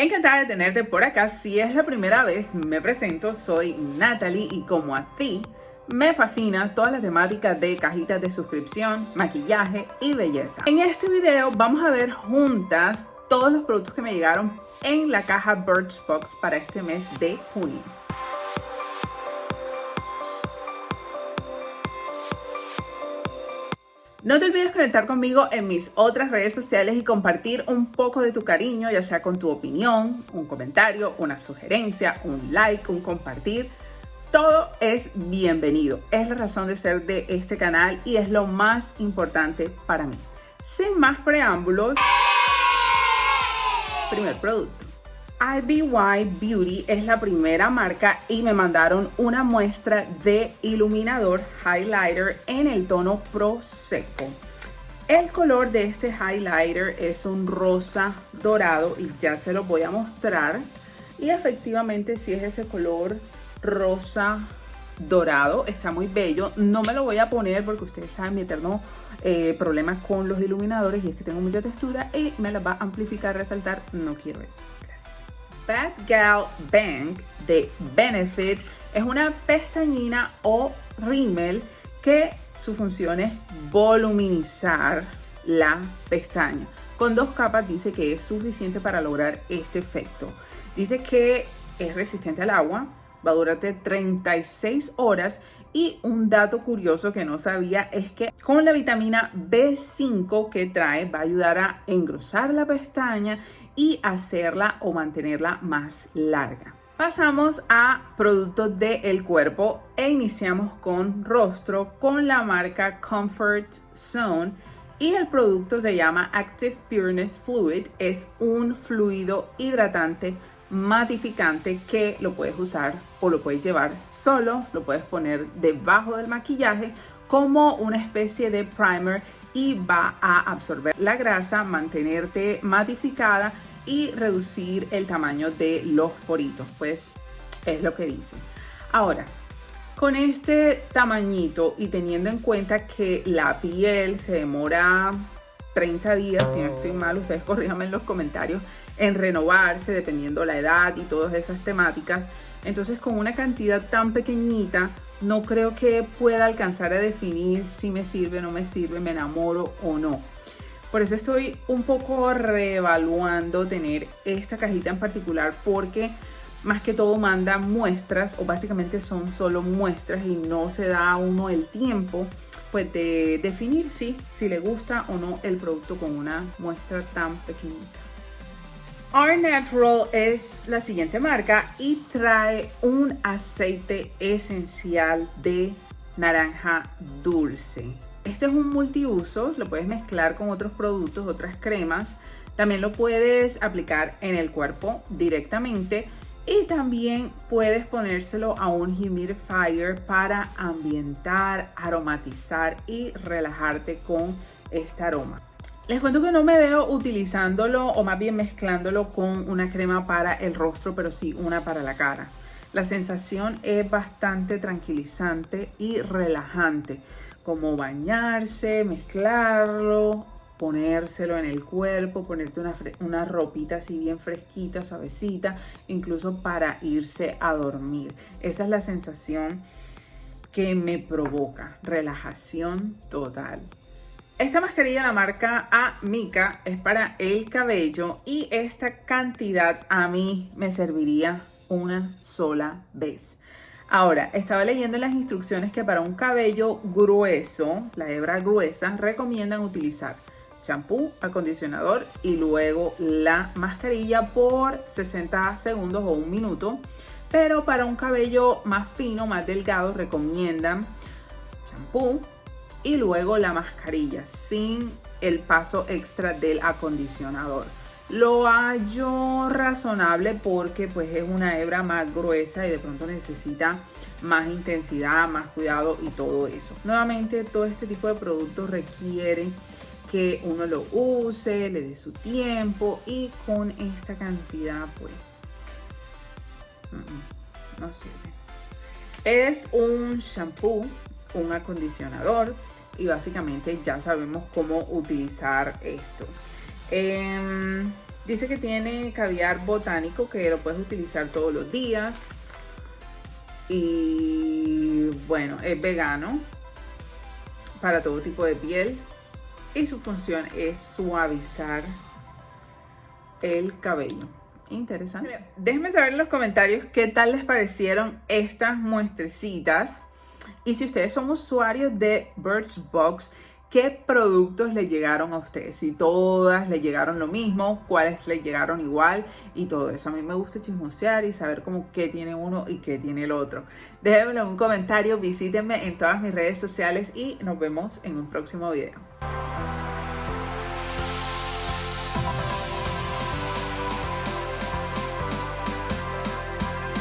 Encantada de tenerte por acá. Si es la primera vez, me presento, soy Natalie y como a ti, me fascina toda la temática de cajitas de suscripción, maquillaje y belleza. En este video vamos a ver juntas todos los productos que me llegaron en la caja Birchbox para este mes de junio. No te olvides conectar conmigo en mis otras redes sociales y compartir un poco de tu cariño, ya sea con tu opinión, un comentario, una sugerencia, un like, un compartir. Todo es bienvenido. Es la razón de ser de este canal y es lo más importante para mí. Sin más preámbulos, primer producto. IBY Beauty es la primera marca y me mandaron una muestra de iluminador highlighter en el tono Prosecco. El color de este highlighter es un rosa dorado y ya se lo voy a mostrar. Y efectivamente sí es ese color rosa dorado, está muy bello. No me lo voy a poner porque ustedes saben mi eterno problema con los iluminadores y es que tengo mucha textura y me la va a amplificar, resaltar. No quiero eso. Bad Gal Bank de Benefit es una pestañina o rímel que su función es voluminizar la pestaña. Con 2 capas dice que es suficiente para lograr este efecto. Dice que es resistente al agua, va a durarte 36 horas y un dato curioso que no sabía es que con la vitamina B5 que trae va a ayudar a engrosar la pestaña y hacerla o mantenerla más larga. Pasamos a productos del cuerpo e iniciamos con rostro con la marca Comfort Zone y el producto se llama Active Pureness Fluid. Es un fluido hidratante matificante que lo puedes usar o lo puedes llevar solo, lo puedes poner debajo del maquillaje como una especie de primer y va a absorber la grasa, mantenerte matificada y reducir el tamaño de los poritos, pues es lo que dice. Ahora, con este tamañito y teniendo en cuenta que la piel se demora 30 días, si no estoy mal, ustedes corríjanme en los comentarios, en renovarse dependiendo la edad y todas esas temáticas. Entonces con una cantidad tan pequeñita no creo que pueda alcanzar a definir si me sirve o no me sirve, me enamoro o no. Por eso estoy un poco reevaluando tener esta cajita en particular porque más que todo manda muestras o básicamente son solo muestras y no se da a uno el tiempo pues de definir si le gusta o no el producto con una muestra tan pequeñita. Our Natural es la siguiente marca y trae un aceite esencial de naranja dulce. Este es un multiuso, lo puedes mezclar con otros productos, otras cremas. También lo puedes aplicar en el cuerpo directamente y también puedes ponérselo a un humidifier para ambientar, aromatizar y relajarte con este aroma. Les cuento que no me veo utilizándolo o más bien mezclándolo con una crema para el rostro, pero sí una para la cara. La sensación es bastante tranquilizante y relajante, como bañarse, mezclarlo, ponérselo en el cuerpo, ponerte una ropita así bien fresquita, suavecita, incluso para irse a dormir. Esa es la sensación que me provoca, relajación total. Esta mascarilla de la marca Amika es para el cabello y esta cantidad a mí me serviría una sola vez. Ahora, estaba leyendo en las instrucciones que para un cabello grueso, la hebra gruesa, recomiendan utilizar champú, acondicionador y luego la mascarilla por 60 segundos o 1 minuto. Pero para un cabello más fino, más delgado, recomiendan champú y luego la mascarilla sin el paso extra del acondicionador. Lo hallo razonable porque pues es una hebra más gruesa y de pronto necesita más intensidad, más cuidado y todo eso. Nuevamente, todo este tipo de productos requiere que uno lo use, le dé su tiempo y con esta cantidad pues no sirve. Es un shampoo, un acondicionador y básicamente ya sabemos cómo utilizar esto. Dice que tiene caviar botánico que lo puedes utilizar todos los días. Y bueno, es vegano para todo tipo de piel. Y su función es suavizar el cabello. Interesante. Déjenme saber en los comentarios qué tal les parecieron estas muestrecitas. Y si ustedes son usuarios de Birchbox, ¿qué productos les llegaron a ustedes? Si todas les llegaron lo mismo, cuáles les llegaron igual y todo eso. A mí me gusta chismosear y saber cómo qué tiene uno y qué tiene el otro. Déjenmelo en un comentario, visítenme en todas mis redes sociales y nos vemos en un próximo video.